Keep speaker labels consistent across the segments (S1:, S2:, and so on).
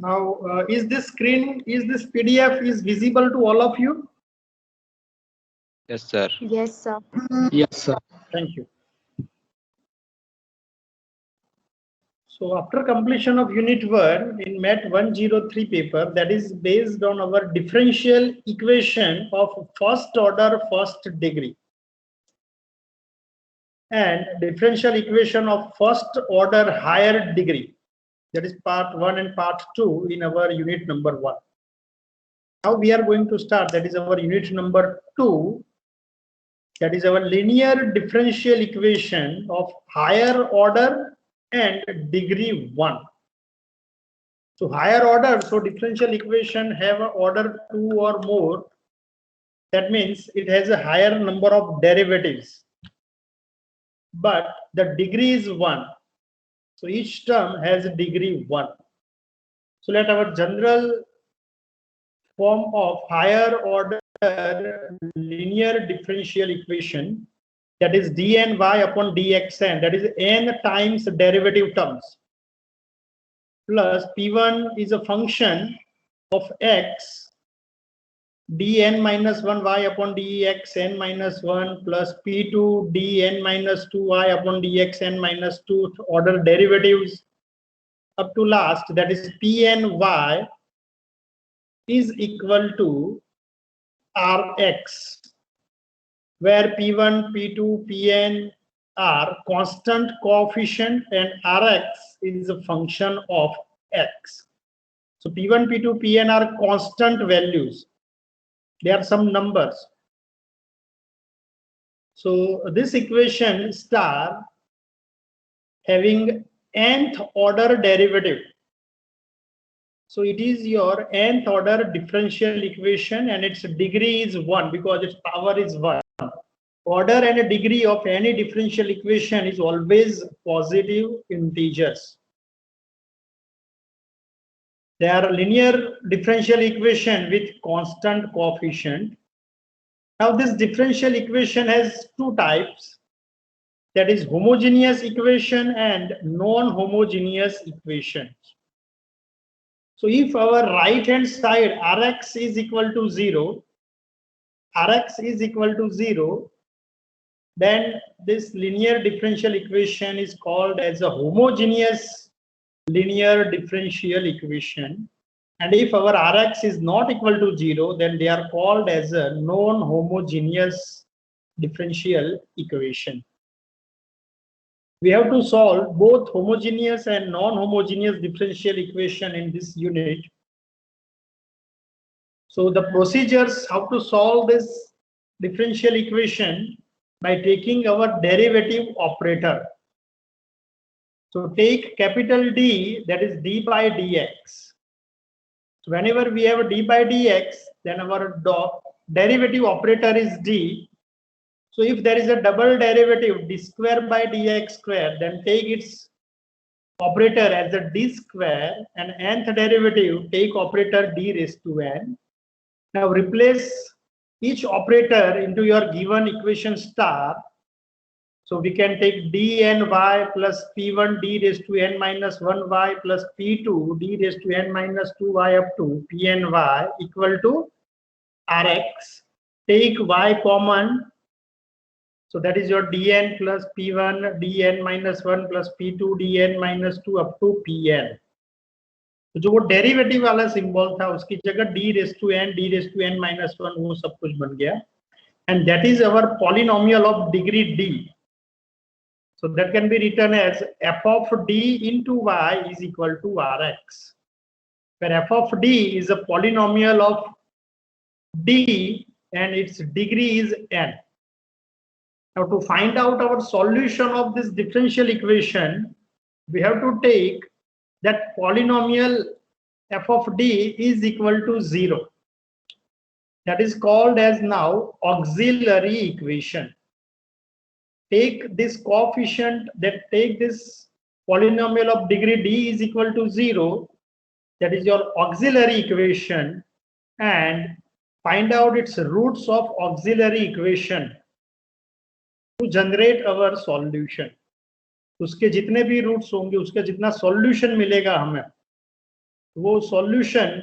S1: Now, is this PDF is visible to all of you?
S2: Yes, sir.
S3: Yes, sir.
S4: Yes, sir.
S1: Thank you. So after completion of Unit 1 in MAT 103 paper, that is based on our differential equation of first order first degree and differential equation of first order higher degree. That is part 1 and part 2 in our unit number 1. Now we are going to start, that is our unit number 2. That is our linear differential equation of higher order and degree 1. So higher order, so differential equation have a order 2 or more. That means it has a higher number of derivatives, but the degree is 1. So each term has a degree 1. So let our general form of higher order linear differential equation, that is dny upon dxn, that is n times derivative terms, plus p1 is a function of x dn minus 1 y upon dx n minus 1 plus p2 dn minus 2 y upon dx n minus 2 order derivatives up to last, that is pny is equal to Rx, where P1, P2, Pn are constant coefficient and Rx is a function of x. So P1, P2, Pn are constant values. They are some numbers. So this equation star having nth order derivative. So it is your nth order differential equation and its degree is 1 because its power is 1. Order and a degree of any differential equation is always positive integers. They are linear differential equation with constant coefficient. Now this differential equation has two types, that is homogeneous equation and non-homogeneous equation. So if our right hand side Rx is equal to 0, then this linear differential equation is called as a homogeneous linear differential equation. And if our Rx is not equal to 0, then they are called as a non-homogeneous differential equation. We have to solve both homogeneous and non-homogeneous differential equation in this unit. So the procedures how to solve this differential equation by taking our derivative operator. So take capital D, that is d by dx. So whenever we have a d by dx, then our derivative operator is d. So if there is a double derivative d square by dx square, then take its operator as a d square, and nth derivative take operator d raised to n. Now replace each operator into your given equation star. So we can take dny plus p1 d raised to n minus 1y plus p2 d raised to n minus 2y up to pny equal to Rx. Take y common. So that is your dn plus p1 dn minus 1 plus p2 dn minus 2 up to pn. तो जो वो derivative वाला symbol था उसकी जगह d raised to n minus 1 वो सब कुछ बन गया. And that is our polynomial of degree d. So that can be written as f of d into y is equal to Rx, where f of d is a polynomial of d and its degree is n. Now to find out our solution of this differential equation, we have to take that polynomial f of d is equal to 0. That is called as now auxiliary equation. Take this coefficient, that take this polynomial of degree d is equal to 0, that is your auxiliary equation, and find out its roots of auxiliary equation to generate our solution. उसके जितने भी roots होंगे उसका जितना solution मिलेगा हमें वो solution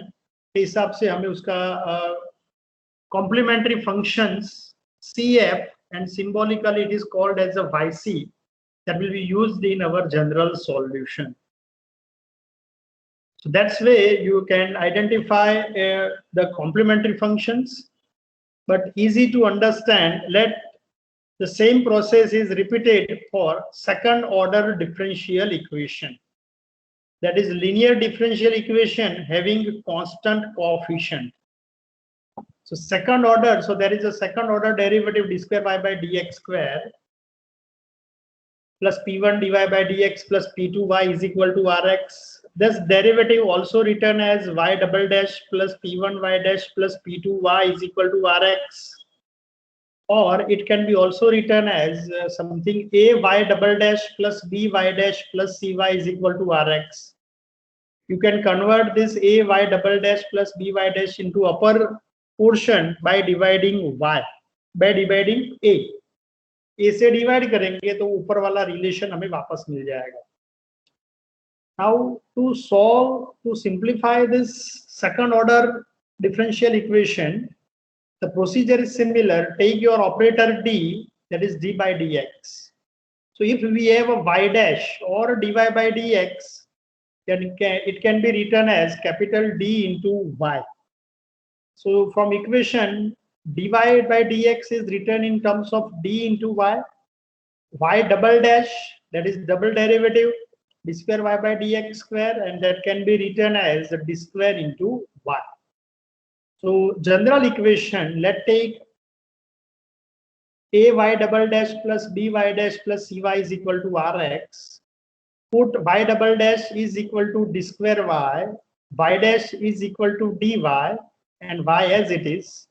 S1: के हिसाब से हमें उसका complimentary functions CF and symbolically it is called as a YC that will be used in our general solution. So that's way you can identify the complementary functions, but easy to understand. Let the same process is repeated for second order differential equation. That is linear differential equation having constant coefficient. So second order, so there is a second order derivative d square y by dx square plus p1 dy by dx plus p2y is equal to rx. This derivative also written as y double dash plus p1y dash plus p2y is equal to rx. Or it can be also written as something a y double dash plus b y dash plus cy is equal to rx. You can convert this a y double dash plus b y dash into upper portion by dividing y, by dividing a से divide करेंगे तो ऊपर वाला relation हमें वापस मिल जाएगा. Now to simplify this second order differential equation, the procedure is similar. Take your operator d, that is d by dx. So if we have a y dash or dy by dx, then it can be written as capital D into y. So from equation dy by dx is written in terms of d into y double dash, that is double derivative d square y by dx square, and that can be written as d square into y. So general equation, let's take a y double dash plus b y dash plus cy is equal to rx. Put y double dash is equal to d square y dash is equal to dy, and y as it is.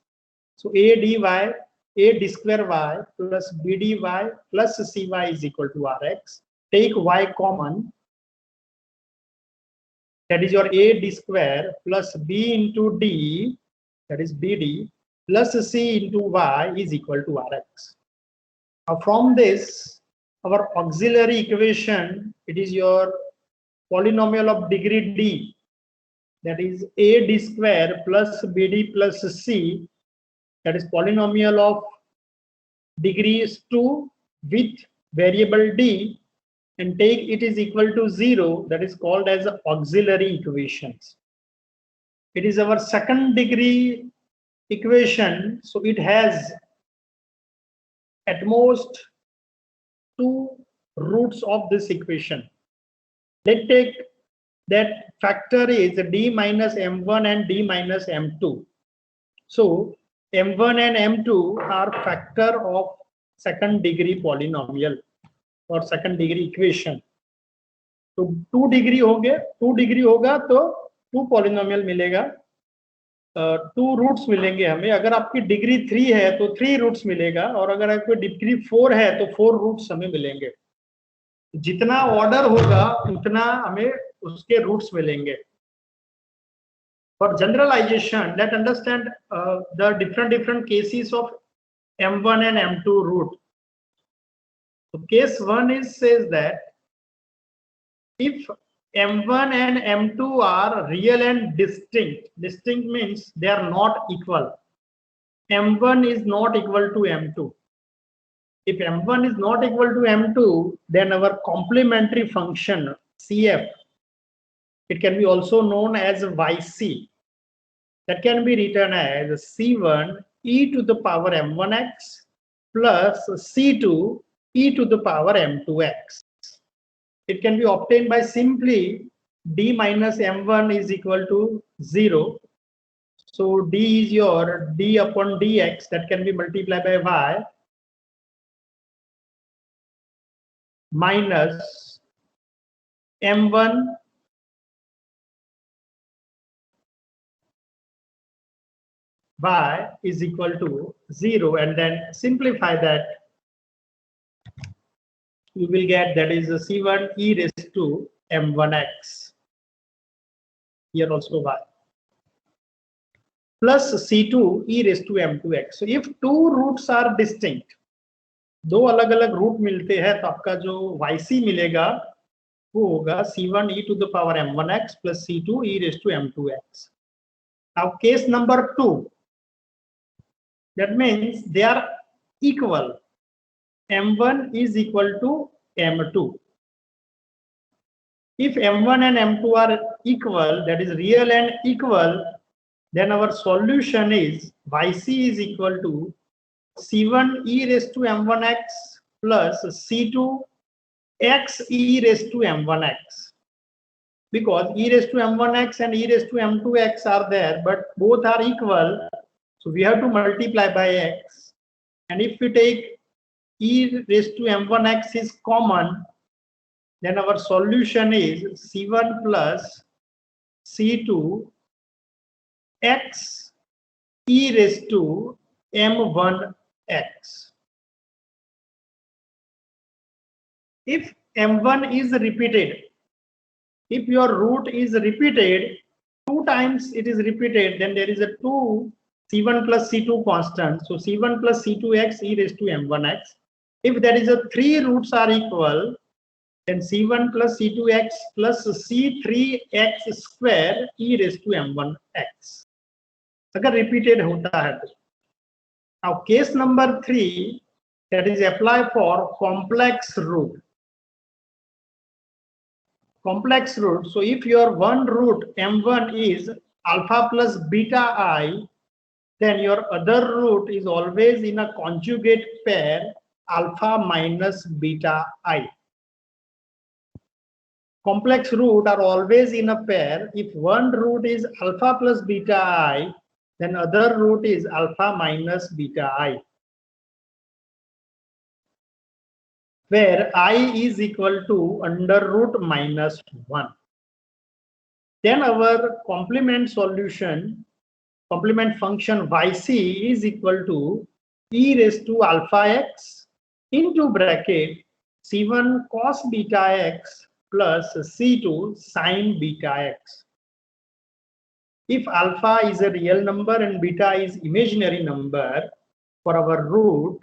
S1: So a d square y plus b dy plus cy is equal to rx. Take y common, that is your a d square plus b into d, that is bd, plus c into y is equal to rx. Now from this, our auxiliary equation, it is your polynomial of degree d, that is a d square plus bd plus c, that is polynomial of degrees 2 with variable d, and take it is equal to 0, that is called as auxiliary equations. It is our second degree equation, so it has at most 2 roots of this equation. Let's take that factor is d minus m1 and d minus m2. So m1 and m2 are factor of second degree polynomial or second degree equation. तो 2 degree होंगे, 2 degree होगा तो 2 polynomial मिलेगा, 2 roots मिलेंगे हमें. अगर आपकी degree 3 है तो 3 रूट्स मिलेगा, और अगर आपकी डिग्री 4 है तो 4 रूट्स हमें मिलेंगे. जितना ऑर्डर होगा उतना हमें उसके रूट्स मिलेंगे. For generalization, let's understand the different cases of m1 and m2 root. So case 1 says that if m1 and m2 are real and distinct, distinct means they are not equal. m1 is not equal to m2. If m1 is not equal to m2, then our complementary function CF, it can be also known as YC. That can be written as C1 e to the power m1x plus C2 e to the power m2x. It can be obtained by simply d minus m1 is equal to 0. So d is your d upon dx, that can be multiplied by y minus m1 y is equal to 0, and then simplify that. You will get that is C1 e raised to m1x. Here also y. Plus C2 e raised to m2x. So if 2 roots are distinct, 2 अलग अलग root मिलते हैं तो आपका जो YC मिलेगा वो होगा c1 e to the power m1x plus c2 e raised to m2x. Now case number 2, that means they are equal. m1 is equal to m2. If m1 and m2 are equal, that is real and equal, then our solution is yc is equal to c1 e raised to m1x plus c2 x e raised to m1x. Because e raised to m1x and e raised to m2x are there, but both are equal, so we have to multiply by x. And if we take e raised to m1x is common, then our solution is c1 plus c2 x e raised to m1x. If m1 is repeated, if your root is repeated, 2 times it is repeated, then there is a 2 c1 plus c2 constant. So c1 plus c2x e raised to m1x. If there is a 3 roots are equal, then c1 plus c2x plus c3x square e raised to m1x. अगर repeated होता है तो. Now case number 3, that is apply for complex root. Complex root. So if your one root m1 is alpha plus beta I, then your other root is always in a conjugate pair alpha minus beta I. Complex root are always in a pair. If one root is alpha plus beta I, then other root is alpha minus beta I, where I is equal to under root minus 1. Then our complement solution, complement function yc is equal to e raised to alpha x into bracket c1 cos beta x plus c2 sin beta x. If alpha is a real number and beta is imaginary number, for our root,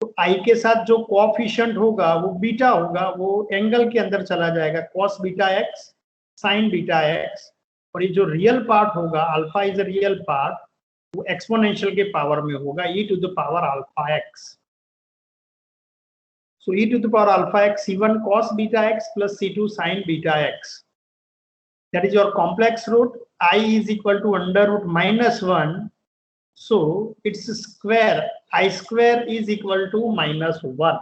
S1: तो i के साथ जो coefficient होगा वो beta होगा, वो angle के अंदर चला जाएगा, cos beta x sin beta x, और ये जो रियल पार्ट होगा, alpha is a real part, वो एक्सपोनेंशियल के पावर में होगा, e to the power alpha x. So e to the power alpha x, c1 cos beta x plus c2 sin beta x. That is your complex root. I is equal to under root minus 1. So its square, I square is equal to minus 1.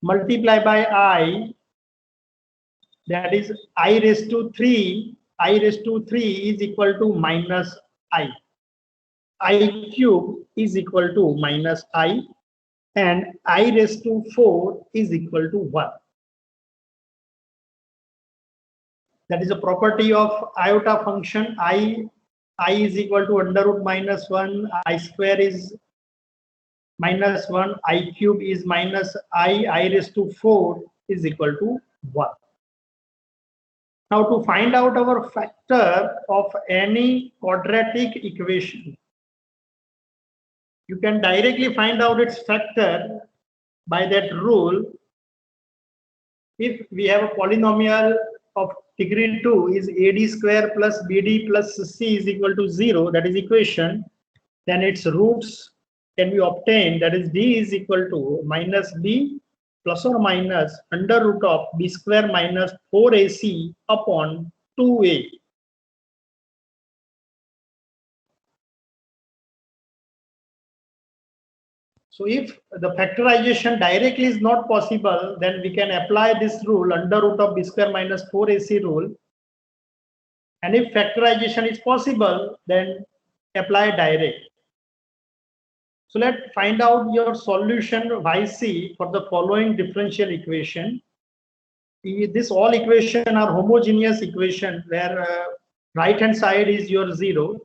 S1: Multiply by I, that is I raised to 3. I raised to 3 is equal to minus I. I cube is equal to minus I. And I raised to 4 is equal to 1. That is a property of iota function. I is equal to under root minus 1, I square is minus 1, I cube is minus I raised to 4 is equal to 1. Now to find out our factor of any quadratic equation, you can directly find out its factor by that rule. If we have a polynomial of degree 2 is AD square plus BD plus C is equal to 0, that is equation, then its roots can be obtained, that is D is equal to minus B plus or minus under root of B square minus 4AC upon 2A. So if the factorization directly is not possible, then we can apply this rule under root of B square minus 4AC rule. And if factorization is possible, then apply direct. So let's find out your solution yc for the following differential equation. This all equation are homogeneous equation where right hand side is your 0.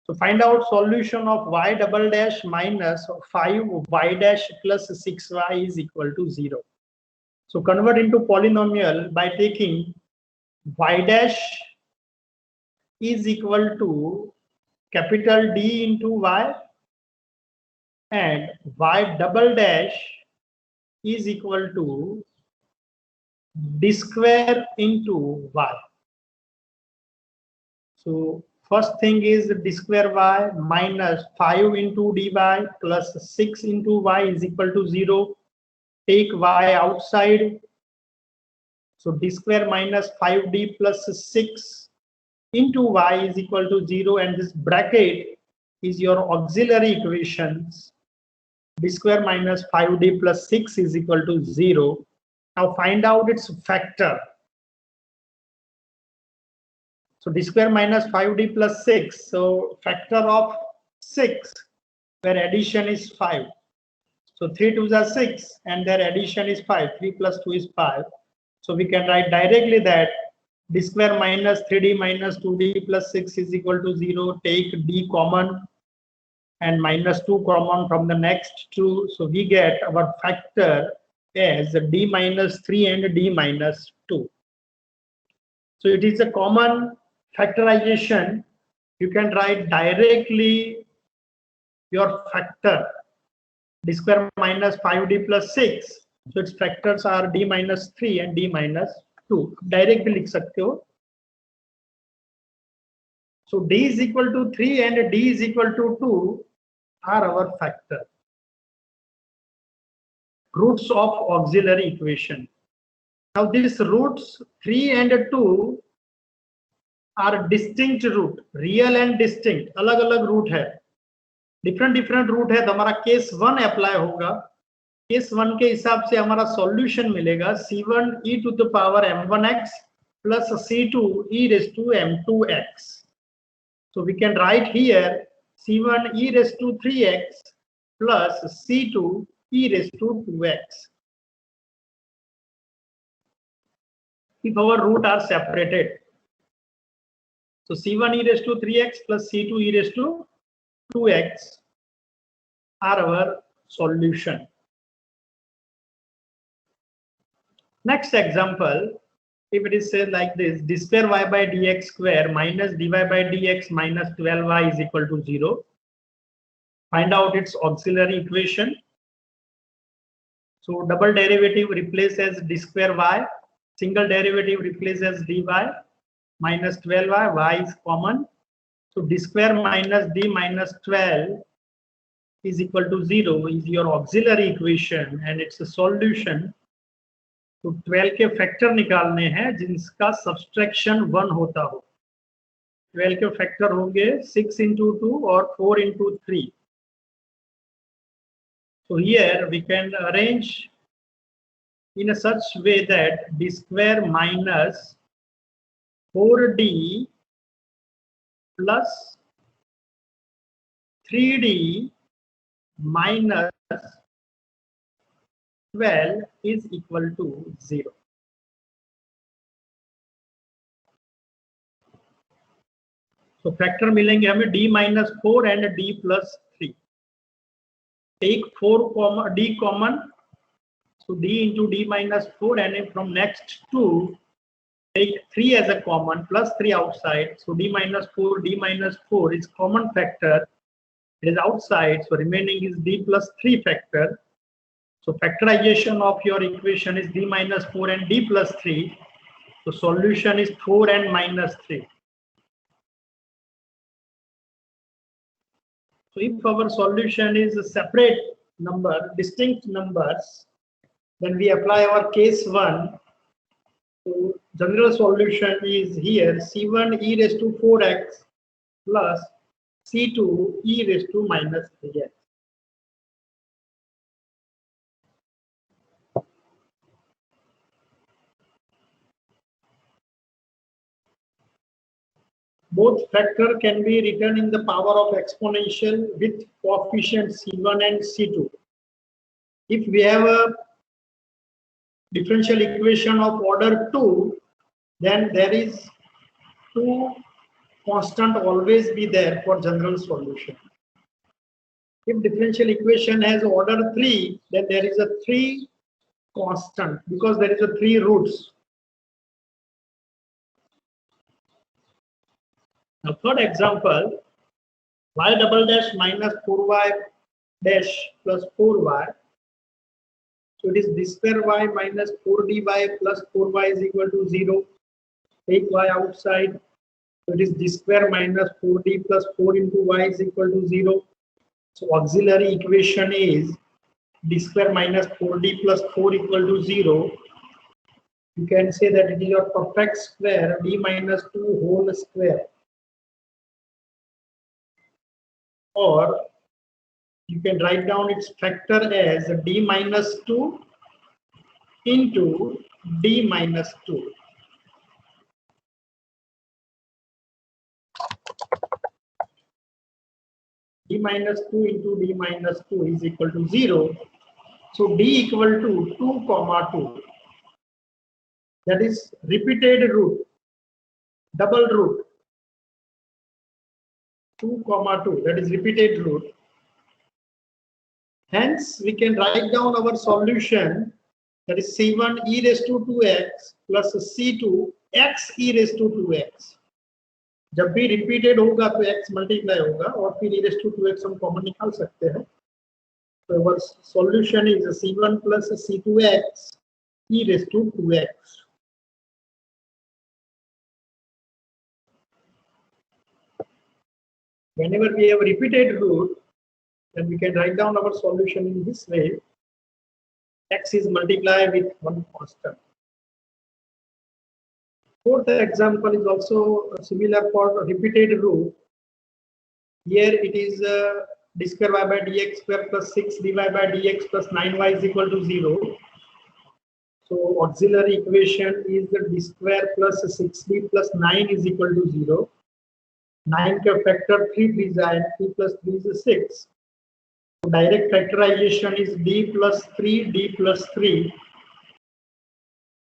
S1: So find out solution of y double dash minus 5y dash plus 6y is equal to 0. So convert into polynomial by taking y dash is equal to capital D into y and y double dash is equal to d square into y. So first thing is d square y minus 5 into dy plus 6 into y is equal to 0. Take y outside. So d square minus 5d plus 6 into y is equal to 0, and this bracket is your auxiliary equations. D square minus 5d plus 6 is equal to 0. Now find out its factor. So d square minus 5d plus 6. So factor of 6, where addition is 5. So 3 2s are 6, and their addition is 5. 3 plus 2 is 5. So we can write directly that d square minus 3d minus 2d plus 6 is equal to 0. Take d common and minus 2 common from the next two. So we get our factor as d minus 3 and d minus 2. So it is a common factorization. You can write directly your factor d square minus 5d plus 6. So its factors are d minus 3 and d minus 2. Directly लिख सकते हो. So d is equal to 3 and d is equal to 2 are our factor. Roots of auxiliary equation. Now these roots 3 and 2 are distinct root, real and distinct. अलग अलग root है, different root है. तो हमारा case 1 apply होगा. Case 1 के हिसाब से हमारा सॉल्यूशन मिलेगा c1 e to the power m1x plus c2 e raised to m2x. So we can write here c1 e raised to 3x plus c2 e raised to 2x. If our root are separated. So c1 e raised to 3x plus c2 e raised to 2x are our solution. Next example, if it is said like this, d square y by dx square minus dy by dx minus 12y is equal to 0. Find out its auxiliary equation. So double derivative replace as d square y, single derivative replace as dy, minus 12y, y is common. So d square minus d minus 12 is equal to 0 is your auxiliary equation, and it's a solution. तो 12 के factor निकालने हैं जिनका subtraction 1 होता हो. 12 के factor होंगे 6 into 2 और 4 into 3. So here we can arrange in a such way that d square minus 4d plus 3d minus 12 is equal to 0. So factor मिलेंगे हमें d minus 4 and d plus 3. Take 4 d common. So d into d minus 4, and from next 2 take 3 as a common plus 3 outside. So d minus 4 is common factor. It is outside. So remaining is d plus 3 factor. So factorization of your equation is d minus 4 and d plus 3. So solution is 4 and minus 3. So if our solution is a separate number, distinct numbers, then we apply our case 1. So general solution is here c1 e raised to 4x plus c2 e raised to minus 3x. Both factor can be written in the power of exponential with coefficient c1 and c2. If we have a differential equation of order 2, then there is 2 constant always be there for general solution. If differential equation has order 3, then there is a 3 constant because there is a 3 roots. Now third example, y double dash minus 4y dash plus 4y. So it is d square y minus 4dy plus 4y is equal to 0. Take y outside. So it is d square minus 4d plus 4 into y is equal to 0. So auxiliary equation is d square minus 4d plus 4 equal to 0. You can say that it is your perfect square d minus 2 whole square. Or you can write down its factor as d minus 2 into d minus 2. D minus 2 into d minus 2 is equal to 0. So d equal to 2 comma 2. That is repeated root, double root. 2 comma 2, that is repeated root. Hence, we can write down our solution, that is c1 e raised to 2x plus c2 x e raised to 2x. जब भी repeated होगा तो x multiply होगा और फिर e raised to 2x हम common निकाल सकते हैं. So our solution is c1 plus c2x e raised to 2x. Whenever we have a repeated root, then we can write down our solution in this way. X is multiplied with one constant. Fourth example is also similar for repeated root. Here it is d square y by dx square plus 6 dy by dx plus 9y is equal to 0. So auxiliary equation is d square plus 6d plus 9 is equal to 0. 9 का factor 3 is 3 plus 3 is 6. So direct factorization is d plus 3, d plus 3.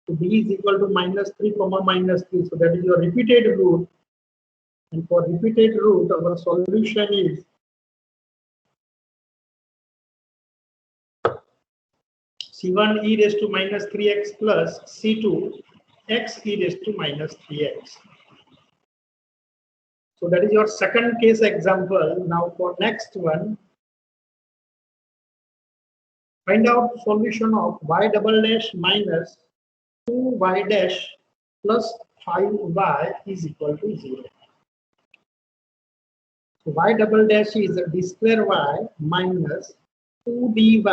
S1: So d is equal to minus 3 comma minus 3. So that is your repeated root. And for repeated root, our solution is c1 e raised to minus 3x plus c2 x e raised to minus 3x. So that is your second case example. Now for next one, find out solution of y double dash minus 2y dash plus 5y is equal to 0. So y double dash is d square y minus 2dy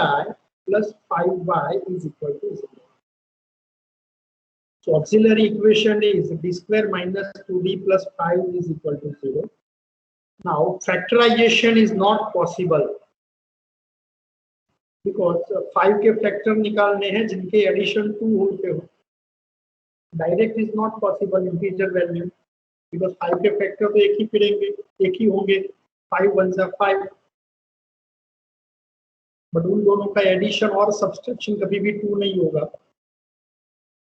S1: plus 5y is equal to 0. So auxiliary equation is d square minus 2d plus 5 is equal to 0. Now factorization is not possible because 5 के factor निकालने हैं जिनके addition 2 होते हो. Direct is not possible integer value because 5 के factor तो एक ही फिरेंगे, एक ही होंगे. 5 1 जा 5. But उन दोनों का addition और subtraction कभी भी 2 नहीं होगा.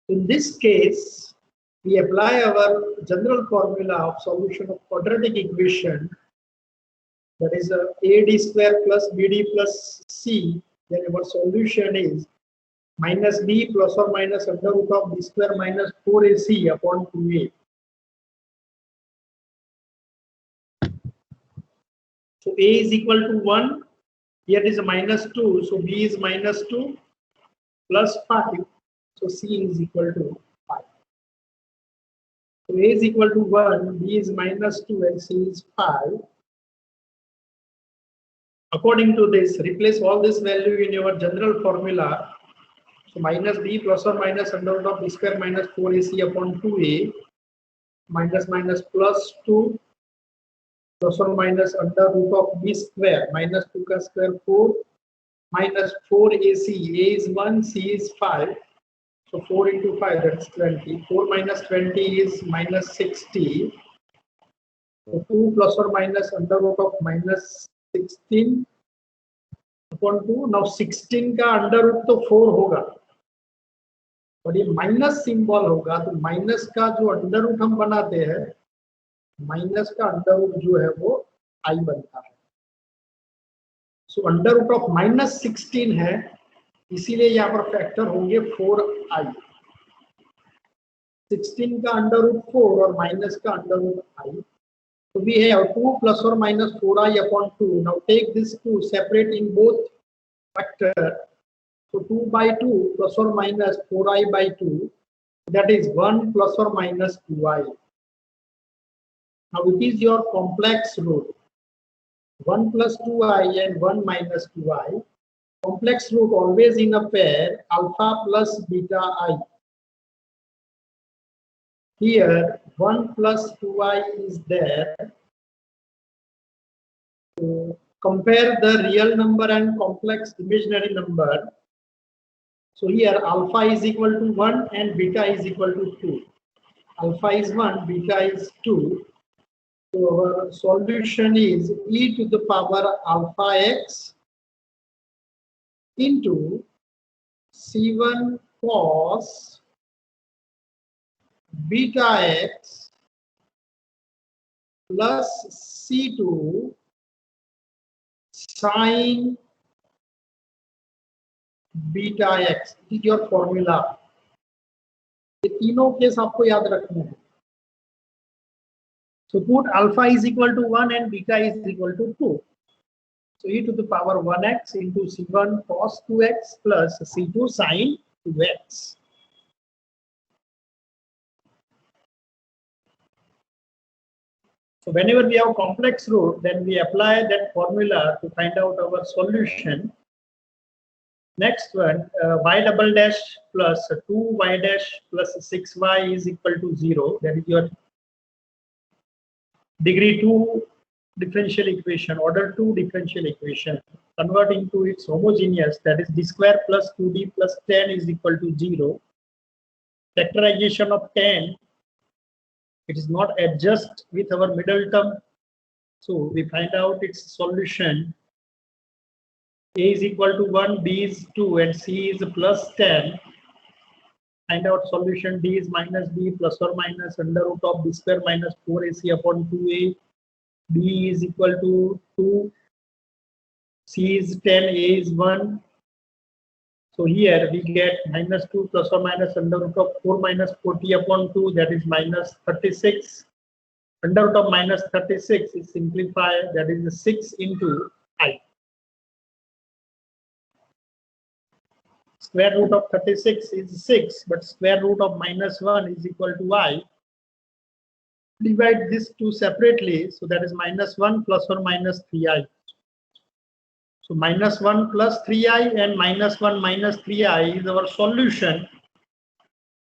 S1: In this case, we apply our general formula of solution of quadratic equation, that is ad square plus bd plus c. Then our solution is minus b plus or minus under root of b square minus 4ac upon 2a. So a is equal to 1. Here it is a minus 2. So b is minus 2 plus 5. So c is equal to 5. So a is equal to 1, b is minus 2 and c is 5. According to this, replace all this value in your general formula. So minus b plus or minus under root of b square minus 4ac upon 2a minus minus plus 2 plus or minus under root of b square minus 2 ka square 4 minus 4ac. A is 1, c is 5. So 4 into 5, that's 20. 4 minus 20 is minus 60. So 2 plus or minus under root of minus 16 upon 2. Now 16 का under root तो 4 होगा. और ये minus symbol होगा तो minus का जो under root हम बनाते हैं, माइनस का अंडर रूट जो है वो i बनता है. So under root of minus 16 है, इसीलिए यहाँ पर फैक्टर होंगे 4i. 16 का अंडर रूट 4 और माइनस का under root i. So we have 2 plus or minus 4i upon 2. Now take this 2, separate in both factor. So 2 by 2 plus or minus 4i by 2, that is 1 plus or minus 2i. Now it is your complex root. 1 plus 2i and 1 minus 2i. Complex root always in a pair, alpha plus beta I. Here 1 plus 2i is there. So compare the real number and complex imaginary number. So here alpha is equal to 1 and beta is equal to 2. Alpha is 1, beta is 2. So our solution is e to the power alpha x into C1 cos beta x plus C2 sin beta x. This is your formula. ये तीनों case आपको याद रखने हैं. So put alpha is equal to 1 and beta is equal to 2. So e to the power 1x into C1 cos 2x plus C2 sin 2x. So whenever we have complex root, then we apply that formula to find out our solution. Next one, y double dash plus 2y dash plus 6y is equal to 0. That is your degree 2 differential equation, order 2 differential equation. Convert into its homogeneous, that is d square plus 2d plus 10 is equal to 0. Factorization of 10, it is not adjust with our middle term. So we find out its solution. A is equal to 1, B is 2, and C is plus 10. Find out solution. D is minus B plus or minus under root of B square minus 4AC upon 2A. B is equal to 2. C is 10, A is 1. So here we get minus 2 plus or minus under root of 4 minus 40 upon 2, that is minus 36. Under root of minus 36 is simplified, that is 6 into I. Square root of 36 is 6, but square root of minus 1 is equal to I. Divide this two separately, so that is minus 1 plus or minus 3i. So minus 1 plus 3i and minus 1 minus 3i is our solution.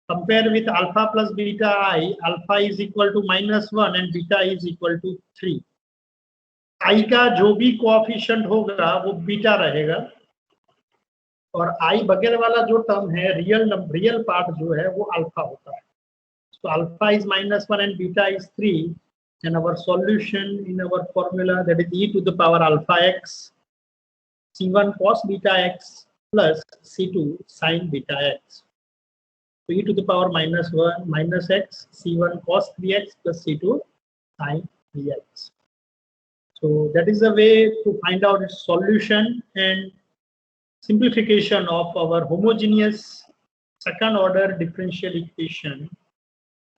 S1: Compare with alpha plus beta I, alpha is equal to minus 1 and beta is equal to 3. I का जो भी coefficient होगा वो beta रहेगा और I बगैर वाला जो टर्म है रियल पार्ट जो है वो अल्फा होता है. So alpha is minus 1 and beta is 3, and our solution in our formula, that is e to the power alpha x C1 cos beta x plus C2 sin beta x. So e to the power minus 1 minus x C1 cos 3x plus C2 sin 3x. So that is the way to find out its solution and simplification of our homogeneous second order differential equation.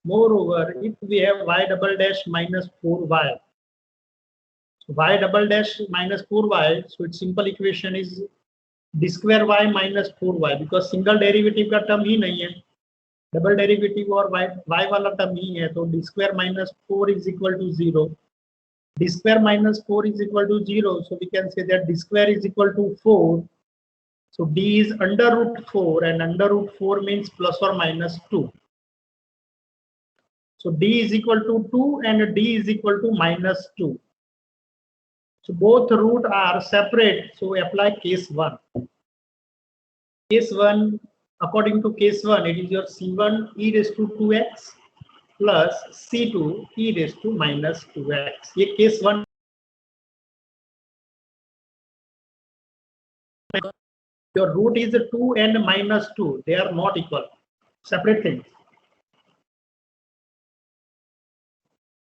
S1: Moreover, if we have y double dash minus 4y, so y double dash minus 4y, so its simple equation is d square y minus 4y, because single derivative का term ही नहीं है, double derivative और y वाला term ही है, तो d square minus 4 is equal to 0. D square minus 4 is equal to 0, so we can say that d square is equal to 4. So d is under root 4, and under root 4 means plus or minus 2. So d is equal to 2 and d is equal to minus 2. So both root are separate. So we apply case 1. Case 1, according to case 1, it is your C1 e raised to 2x plus C2 e raised to minus 2x. ये case 1. Your root is 2 and minus 2. They are not equal. Separate things.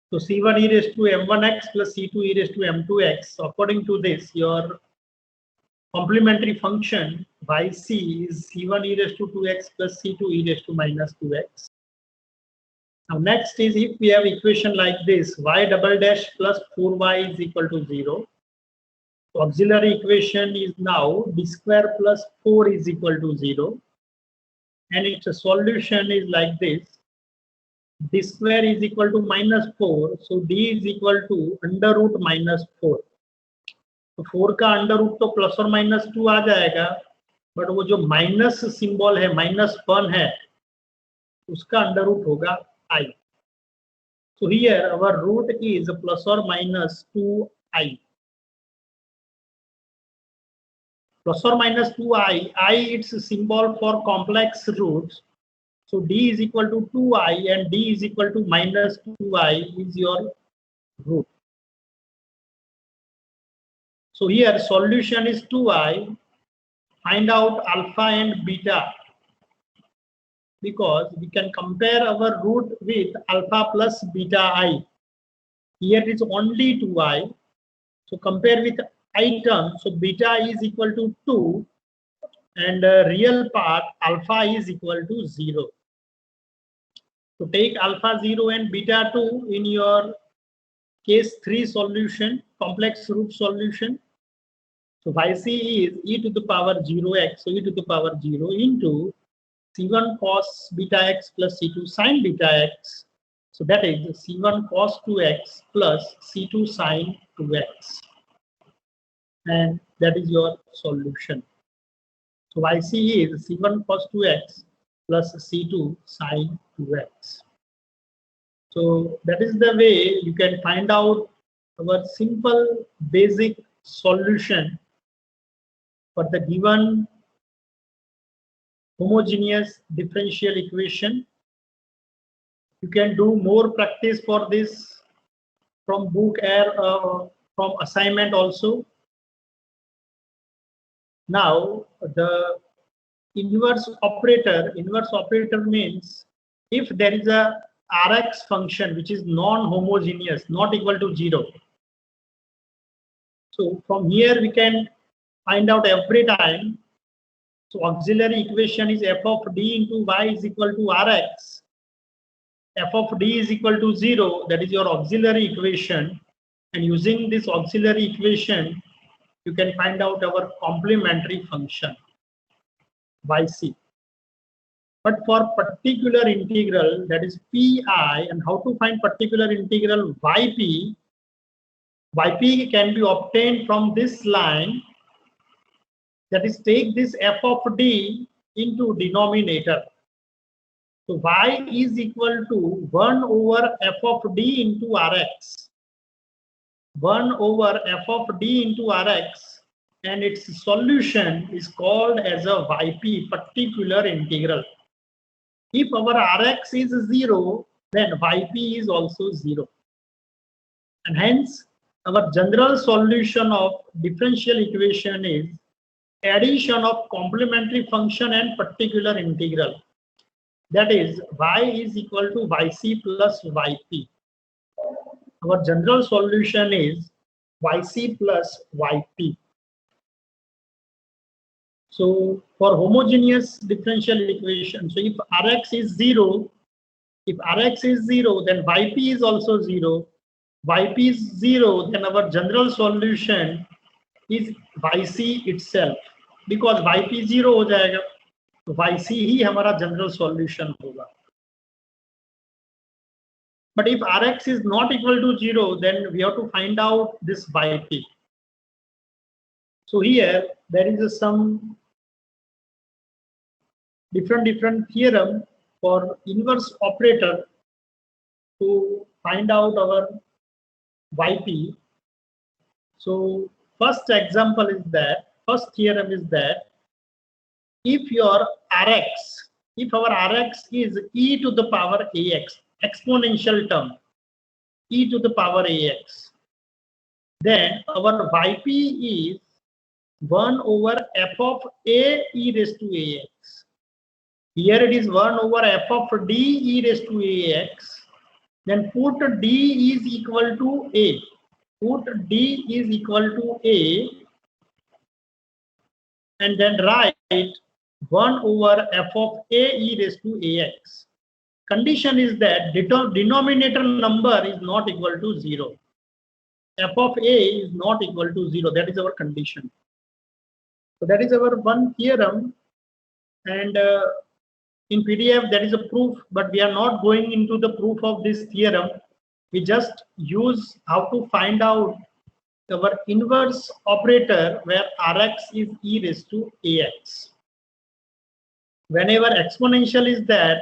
S1: So C1 e raised to m1x plus C2 e raised to m2x. So according to this, your complementary function by C is C1 e raised to 2x plus C2 e raised to minus 2x. Now next is, if we have equation like this, y double dash plus 4y is equal to 0. Auxiliary equation is now d square plus 4 is equal to 0. And its solution is like this. D square is equal to minus 4. So d is equal to under root minus 4. तो 4 का under root तो plus और minus 2 आ जाएगा, but वो जो minus symbol है, -1 है, उसका अंडर रूट होगा I. So here our root is plus or minus 2I. Plus or minus 2I, I its symbol for complex roots. So d is equal to 2I and d is equal to minus 2I is your root. So here solution is 2I. Find out alpha and beta, because we can compare our root with alpha plus beta I. Here it is only 2I. So compare with I term. So beta is equal to 2 and real part alpha is equal to 0. So take alpha 0 and beta 2 in your case 3 solution, complex root solution. So yc is e to the power 0x, so e to the power 0 into c1 cos beta x plus c2 sin beta x. So that is c1 cos 2x plus c2 sin 2x. And that is your solution. So yc is c1 cos 2x plus c2 sin 2x. So that is the way you can find out our simple basic solution for the given homogeneous differential equation. You can do more practice for this from book or from assignment also. Now the inverse operator means if there is a Rx function which is non-homogeneous, not equal to 0. So from here we can find out every time. So auxiliary equation is f of d into y is equal to Rx. F of d is equal to 0, that is your auxiliary equation. And using this auxiliary equation, you can find out our complementary function, yc. But for particular integral, that is pi, and how to find particular integral yp, yp can be obtained from this line. That is, take this f of d into denominator. So y is equal to 1 over f of d into Rx. 1 over f of d into Rx, and its solution is called as a yp, particular integral. If our Rx is 0, then yp is also 0. And hence, our general solution of differential equation is addition of complementary function and particular integral. That is, y is equal to yc plus yp. Our general solution is yc plus yp. So for homogeneous differential equation, so if Rx is 0, then yp is also 0. Yp is 0, then our general solution is yc itself, because yp 0 हो जाएगा, तो yc ही हमारा general solution होगा. But if Rx is not equal to 0, then we have to find out this yp. So here there is some different theorem for inverse operator to find out our yp. So first example is that, first theorem is that if your Rx, if our Rx is e to the power ax, exponential term, e to the power ax, then our yp is 1 over f of a e raised to ax. Here it is 1 over f of d e raised to ax. Then put d is equal to a. Put d is equal to a, and then write 1 over f of a e raised to ax. Condition is that denominator number is not equal to 0. f of a is not equal to 0. That is our condition. So that is our one theorem, and in PDF that is a proof, but we are not going into the proof of this theorem. We just use how to find out our inverse operator where Rx is e raised to ax. Whenever exponential is there,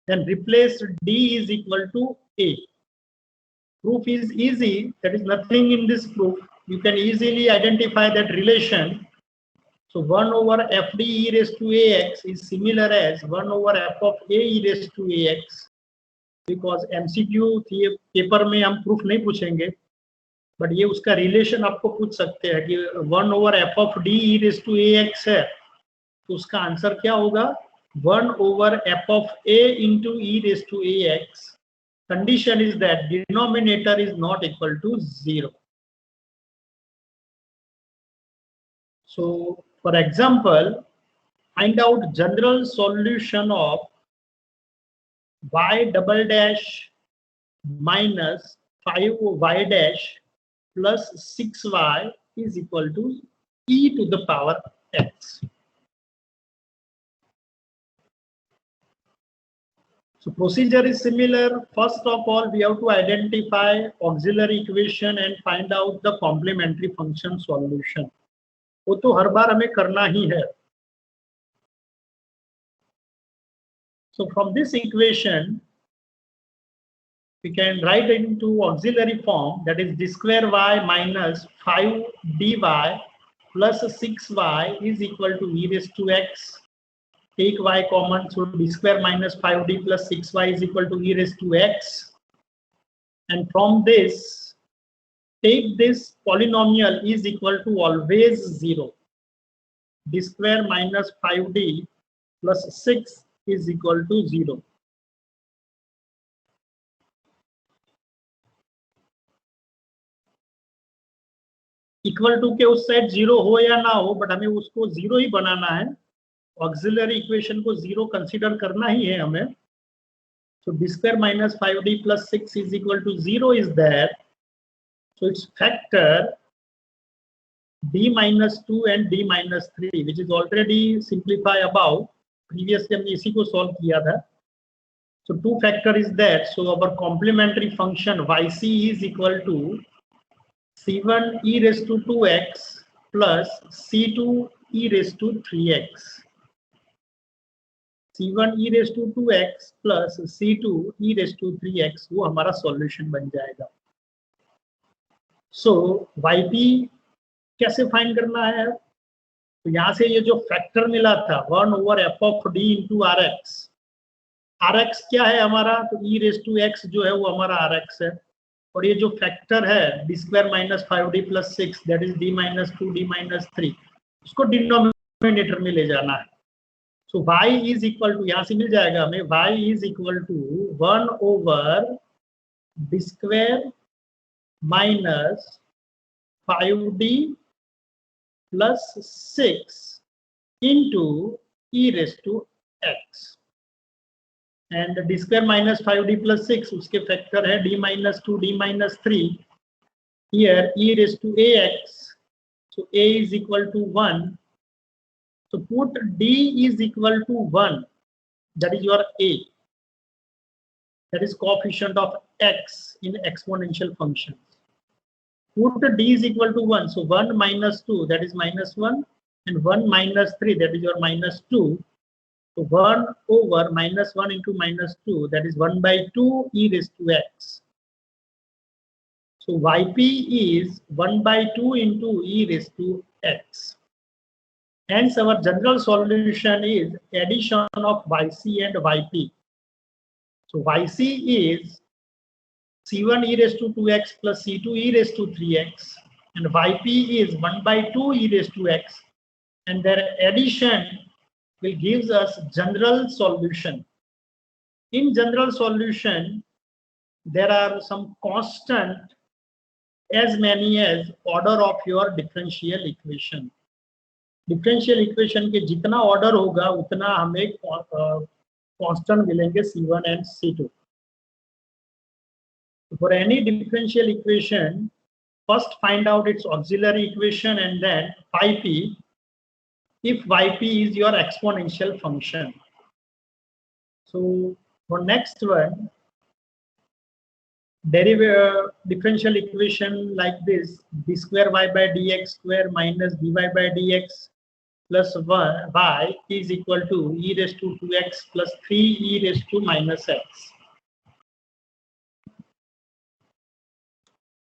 S1: then replace d is equal to a. Proof is easy. There is nothing in this proof. You can easily identify that relation. So 1 over fd e raised to ax is similar as 1 over f of a e raised to ax. Because MCQ paper में हम proof नहीं पूछेंगे, but ये उसका relation आपको पूछ सकते हैं कि 1 over f of d e raised to ax है, तो उसका आंसर क्या होगा? 1 over f of a into e raised to ax. Condition is that denominator is not equal to 0. So, for example, find out general solution of y double dash minus 5y dash plus 6y is equal to e to the power x. So procedure is similar. First of all, we have to identify auxiliary equation and find out the complementary function solution. वो तो हर बार हमें करना ही है. So from this equation, we can write it into auxiliary form, that is d square y minus 5 dy plus 6y is equal to e raised to x. Take y common, so d square minus 5d plus 6y is equal to e raised to x. And from this, take this polynomial is equal to always 0. d square minus 5d plus 6 is equal to 0. Equal to के उस side 0 हो या ना हो, but हमें उसको 0 ही बनाना है. Auxiliary equation को 0 कंसीडर करना ही है हमें. So d square minus 5d plus 6 is equal to 0 is there. So its factor d minus 2 and d minus 3, which is already simplified above. Previously हमने इसी को solve किया था. So 2 factor is there. So our complementary function yc is equal to c1 e raised to 2x plus c2 e raised to 3x. c1 e raised to 2x plus c2 e raised to 3x वो हमारा solution बन जाएगा. So yp कैसे find करना है? तो यहाँ से ये जो फैक्टर मिला था 1 over f of d into rx. rx क्या है हमारा? तो e raised to x जो है वो हमारा rx है. और ये जो फैक्टर है d square minus 5d plus 6 that is d minus 2 d minus 3, उसको डिनोमिनेटर में ले जाना है. So y is equal to, यहाँ से मिल जाएगा हमें, y is equal to 1 over d square minus 5d plus 6 into e raised to x. And d square minus 5d plus 6 उसके फैक्टर है d minus 2 d minus 3. Here e raised to ax. So a is equal to 1. So put d is equal to 1. That is your a. That is coefficient of x in exponential functions. Put d is equal to 1. So 1 minus 2, that is minus 1. And 1 minus 3, that is your minus 2. So 1 over minus 1 into minus 2, that is 1 by 2 e raised to x. So yp is 1 by 2 into e raised to x. Hence our general solution is addition of yc and yp. So yc is c1 e raised to 2x plus c2 e raised to 3x, and yp is 1 by 2 e raised to x, and their addition will gives us general solution. In general solution, there are some constant as many as order of your differential equation. Differential equation के जितना order होगा उतना हमें constant मिलेंगे c1 and c2. For any differential equation, first find out its auxiliary equation and then yp if yp is your exponential function. So for next one, differential equation like this: d square y by dx square minus dy by dx plus y is equal to e raised to 2x plus 3e raised to minus x.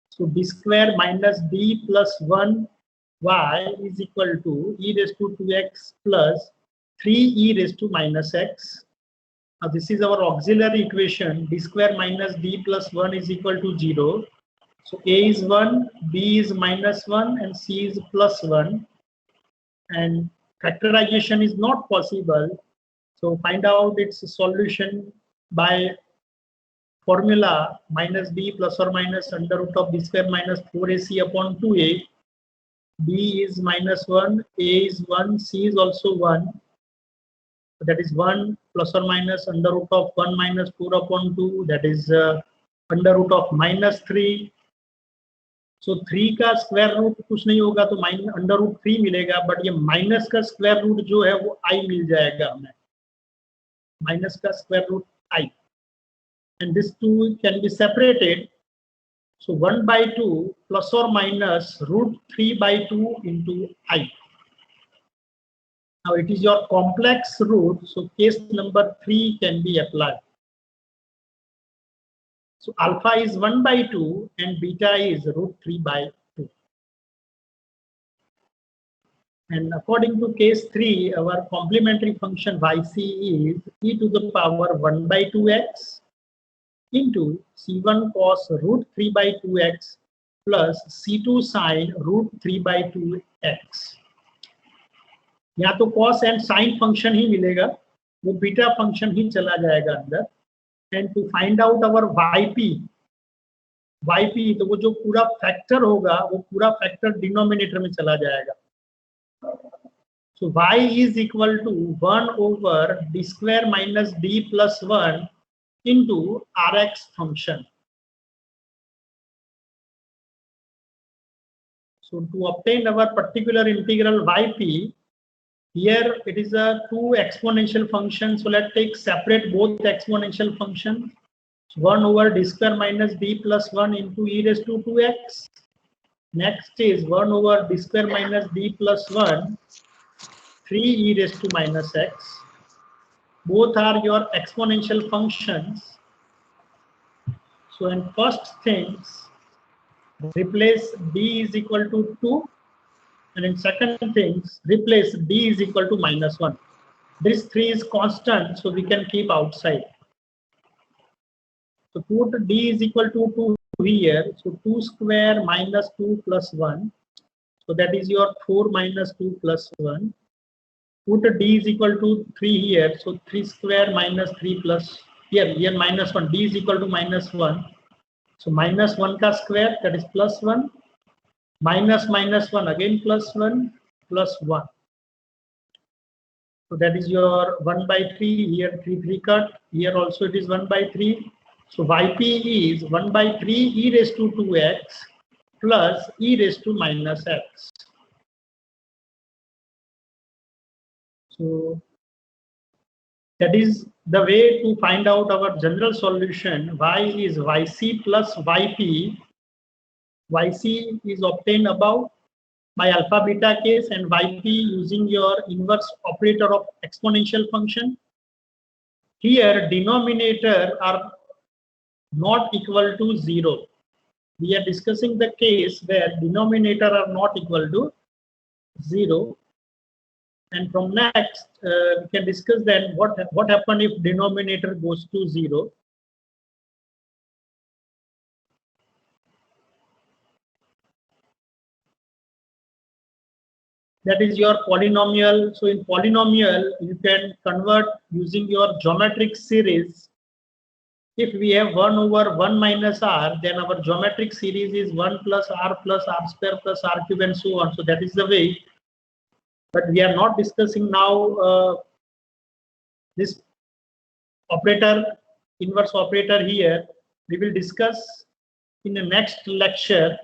S1: So d square minus d plus 1 y is equal to e raised to 2x plus 3e raised to minus x. Now this is our auxiliary equation. D square minus d plus 1 is equal to 0. So a is 1, b is minus 1 and c is plus 1. And factorization is not possible. So find out its solution by formula minus b plus or minus under root of b square minus 4ac upon 2a. b is minus 1, a is 1, c is also 1. So that is 1 plus or minus under root of 1 minus 4 upon 2, that is under root of minus 3. So 3 का square root कुछ नहीं होगा तो under root 3 मिलेगा, but ये minus का square root जो है वो i मिल जाएगा हमें, माइनस का square root i, and this 2 can be separated. So 1 by 2 plus or minus root 3 by 2 into i. Now it is your complex root, so case number 3 can be applied. So alpha is 1 by 2 and beta is root 3 by 2. And according to case 3, our complementary function yc is e to the power 1 by 2x into c1 cos root 3 by 2x plus c2 sin root 3 by 2x. या तो cos and sine function ही मिलेगा, वो beta function ही चला जाएगा अंदर. And to find out our yp, तो वो जो पूरा फैक्टर होगा वो पूरा फैक्टर डिनोमिनेटर में चला जाएगा. So y is equal to 1 over d square minus d plus 1 into rx function. So to obtain our particular integral yp, here it is a 2 exponential function. So let's take separate both exponential functions. 1 over d square minus d plus 1 into e raised to 2x. Next is 1 over d square minus d plus 1, 3e raised to minus x. Both are your exponential functions. So in first things, replace d is equal to 2. And in second things, replace d is equal to minus 1. This 3 is constant, so we can keep outside. So put d is equal to 2 here. So 2 square minus 2 plus 1. So that is your 4 minus 2 plus 1. Put d is equal to 3 here. So 3 square minus 3 plus, here minus 1. D is equal to minus 1. So minus 1 ka square, that is plus 1. Minus minus 1 again plus 1 plus 1. So that is your 1 by 3. Here 3 cut. Here also it is 1 by 3. So yp is 1 by 3 e raised to 2x plus e raised to minus x. So that is the way to find out our general solution. Y is yc plus yp. Yc is obtained above by alpha beta case and yp using your inverse operator of exponential function. Here denominator are not equal to 0. We are discussing the case where denominator are not equal to 0. And from next, we can discuss then what happen if denominator goes to 0. That is your polynomial. So in polynomial, you can convert using your geometric series. If we have 1 over 1 minus r, then our geometric series is 1 plus r square plus r cube and so on. So that is the way. But we are not discussing now this operator, inverse operator here. We will discuss in the next lecture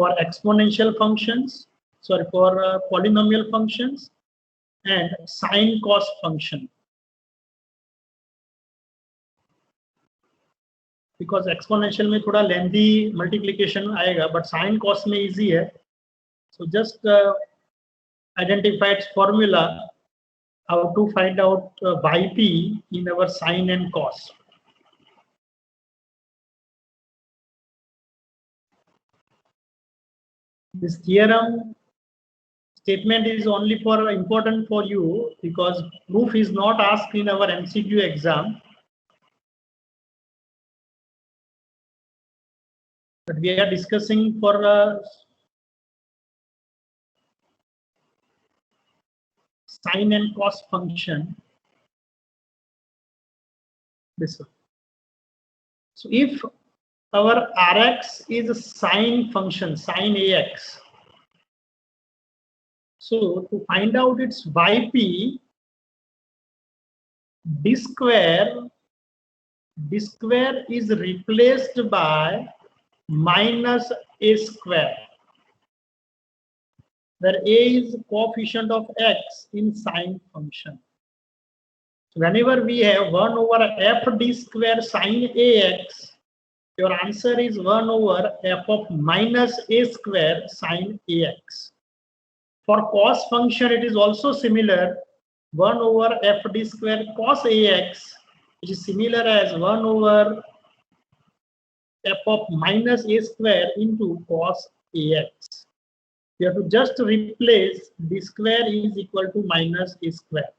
S1: for exponential functions, sorry, for polynomial functions and sine cos function. Because exponential में थोड़ा lengthy multiplication आएगा, but sine cos में easy है. So just identify its formula, how to find out yp in our sine and cos. This theorem statement is only for important for you because proof is not asked in our MCQ exam. But we are discussing for sine and cos function. This one. So if our Rx is a sine function, sine Ax. So to find out its yp, d square is replaced by minus a square, where a is coefficient of x in sine function. So whenever we have 1 over f d square sine ax, your answer is 1 over f of minus a square sine ax. For cos function, it is also similar, 1 over f d square cos ax, which is similar as 1 over f of minus a square into cos ax. You have to just replace d square is equal to minus a square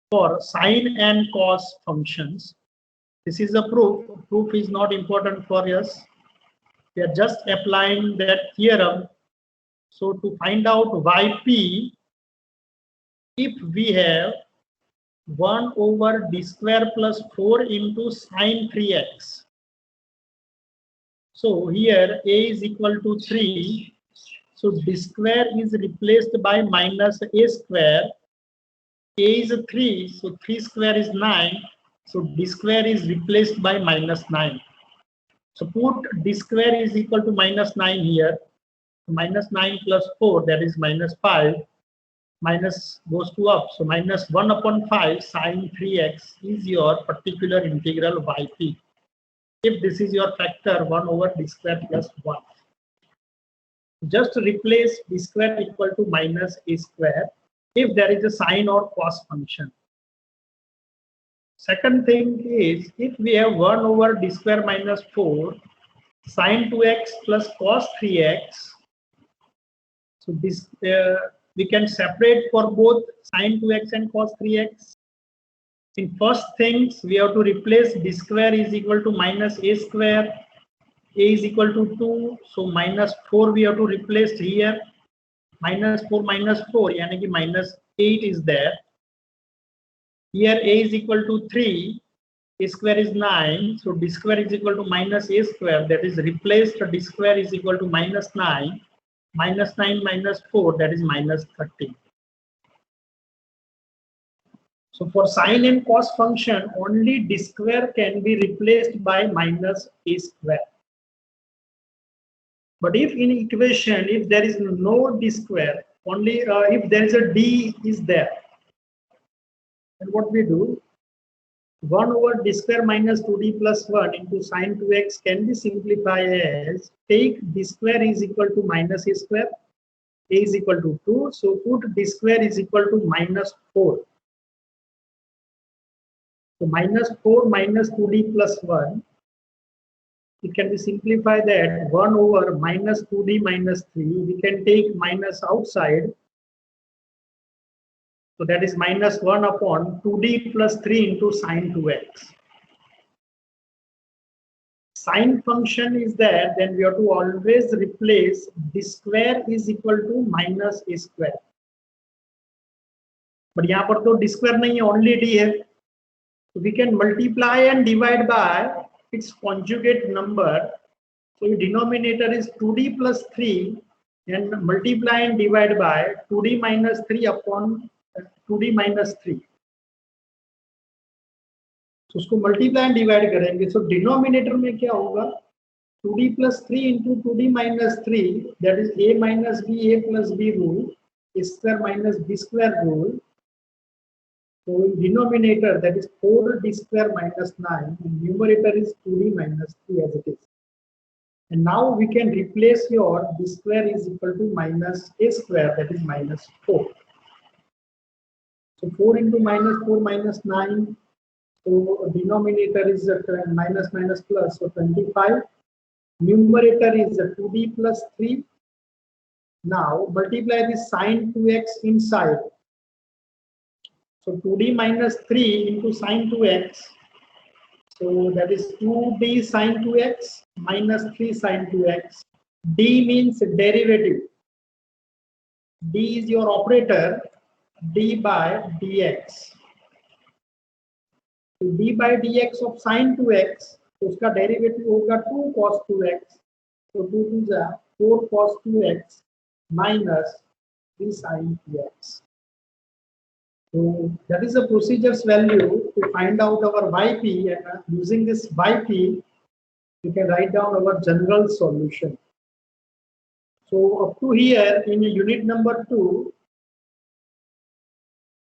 S1: for sine and cos functions. This is a proof. Proof is not important for us. We are just applying that theorem. So to find out yp, if we have 1 over d square plus 4 into sine 3x. So here a is equal to 3. So d square is replaced by minus a square. A is 3, so 3 square is 9. So d square is replaced by minus 9. So put d square is equal to minus 9 here. Minus 9 plus 4, that is minus 5. Minus goes to up. So minus 1 upon 5 sine 3x is your particular integral yp. If this is your factor 1 over d square plus 1. Just replace d square equal to minus a square if there is a sine or cos function. Second thing is, if we have 1 over d square minus 4 sine 2x plus cos 3x, so this we can separate for both sine 2x and cos 3x. In first things, we have to replace d square is equal to minus a square. A is equal to 2, so minus 4 we have to replace here. Minus 4 minus 4, yani ki minus 8 is there. Here a is equal to 3, a square is 9, so d square is equal to minus a square, that is replaced d square is equal to minus 9. Minus 9 minus 4, that is minus 30. So for sine and cos function, only d square can be replaced by minus a square. But if in equation, if there is no d square, only if there is a d is there, then what we do? 1 over d square minus 2d plus 1 into sine 2x can be simplified as take d square is equal to minus a square, a is equal to 2, so put d square is equal to minus 4. So minus 4 minus 2d plus 1, it can be simplified that 1 over minus 2d minus 3, we can take minus outside. So that is minus 1 upon 2d plus 3 into sine 2x. Sine function is there, then we have to always replace d square is equal to minus a square. But यहाँ पर तो d square नहीं है, only d है. So we can multiply and divide by its conjugate number. So the denominator is 2d plus 3 and multiply and divide by 2d minus 3 upon 2d minus 3. So उसको multiply and divide करेंगे. So denominator में क्या होगा? 2d plus 3 into 2d minus 3, that is a minus b, a plus b rule, a square minus b square rule. So in denominator, that is 4d square minus 9, and numerator is 2d minus 3 as it is. And now we can replace your b square is equal to minus a square, that is minus 4. So 4 into minus 4 minus 9. So denominator is minus minus plus, so 25. Numerator is 2d plus 3. Now multiply this sine 2x inside. So 2d minus 3 into sine 2x. So that is 2d sine 2x minus 3 sine 2x. D means derivative. D is your operator. D by dx. So d by dx of sine 2x, तो उसका derivative होगा 2 cos 2x. So 2 to the 4 cos 2x minus 3 sin 2x. So that is the procedure's value to find out our yp, and using this yp, we can write down our general solution. So up to here in unit number 2,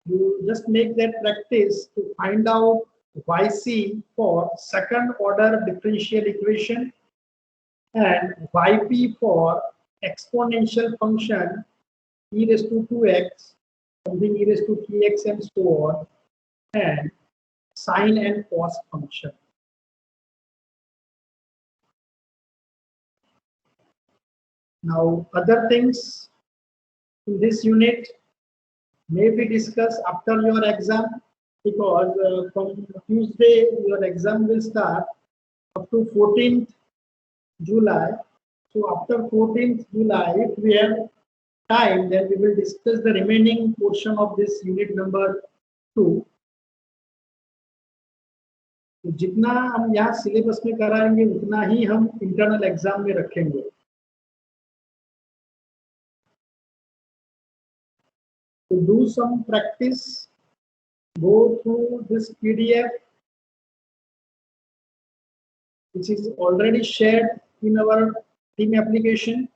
S1: you just make that practice to find out yc for second order differential equation and yp for exponential function e raised to 2x, something e raised to 3x and so on, and sine and cos function. Now other things in this unit may be discussed after your exam, because from Tuesday your exam will start up to 14th July. So after 14th July, if we have time, then we will discuss the remaining portion of this unit number 2. तो जितना हम यहाँ syllabus में कराएंगे उतना ही हम internal exam में रखेंगे. To do some practice, go through this PDF, which is already shared in our team application.